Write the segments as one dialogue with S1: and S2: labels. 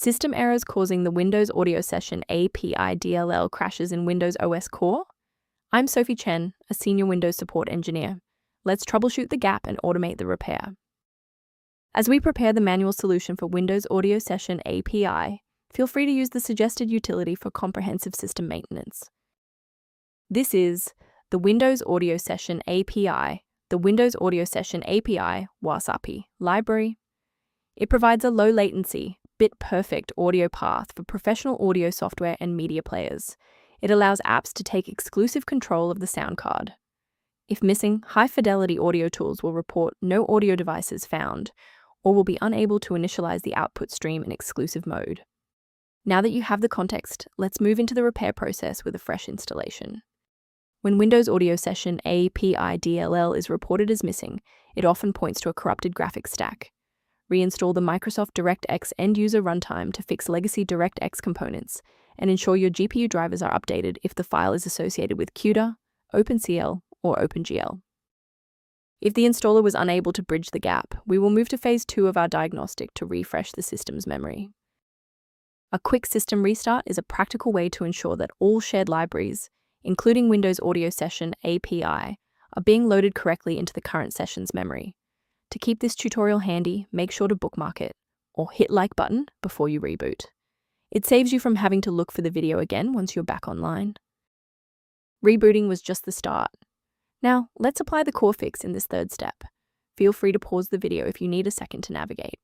S1: System errors causing the Windows Audio Session API DLL crashes in Windows OS Core? I'm Sophie Chen, a Senior Windows Support Engineer. Let's troubleshoot the gap and automate the repair. As we prepare the manual solution for Windows Audio Session API, feel free to use the suggested utility for comprehensive system maintenance. This is the Windows Audio Session API, the Windows Audio Session API Wasapi library. It provides a low-latency, bit-perfect audio path for professional audio software and media players. It allows apps to take exclusive control of the sound card. If missing, high-fidelity audio tools will report no audio devices found, or will be unable to initialize the output stream in exclusive mode. Now that you have the context, let's move into the repair process with a fresh installation. When Windows Audio Session API DLL is reported as missing, it often points to a corrupted graphics stack. Reinstall the Microsoft DirectX end-user runtime to fix legacy DirectX components, and ensure your GPU drivers are updated if the file is associated with CUDA, OpenCL, or OpenGL. If the installer was unable to bridge the gap, we will move to Phase 2 of our diagnostic to refresh the system's memory. A quick system restart is a practical way to ensure that all shared libraries, including Windows Audio Session API, are being loaded correctly into the current session's memory. To keep this tutorial handy, make sure to bookmark it, or hit like button before you reboot. It saves you from having to look for the video again once you're back online. Rebooting was just the start. Now, let's apply the core fix in this third step. Feel free to pause the video if you need a second to navigate.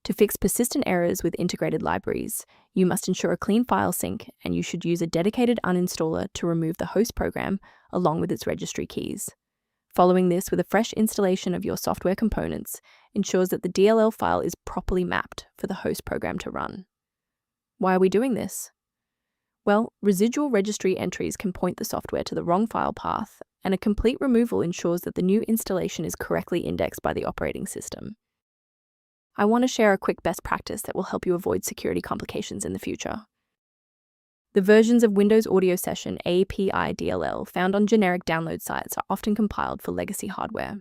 S1: To fix persistent errors with integrated libraries, you must ensure a clean file sync, and you should use a dedicated uninstaller to remove the host program along with its registry keys. Following this with a fresh installation of your software components ensures that the DLL file is properly mapped for the host program to run. Why are we doing this? Well, residual registry entries can point the software to the wrong file path, and a complete removal ensures that the new installation is correctly indexed by the operating system. I want to share a quick best practice that will help you avoid security complications in the future. The versions of Windows Audio Session API DLL found on generic download sites are often compiled for legacy hardware,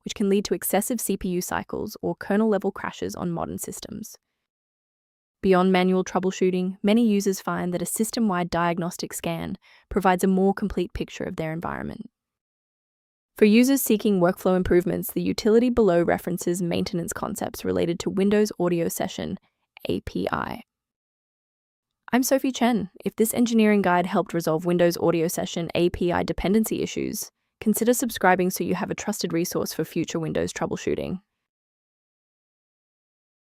S1: which can lead to excessive CPU cycles or kernel-level crashes on modern systems. Beyond manual troubleshooting, many users find that a system-wide diagnostic scan provides a more complete picture of their environment. For users seeking workflow improvements, the utility below references maintenance concepts related to Windows Audio Session API. I'm Sophie Chen. If this engineering guide helped resolve Windows Audio Session API dependency issues, consider subscribing so you have a trusted resource for future Windows troubleshooting.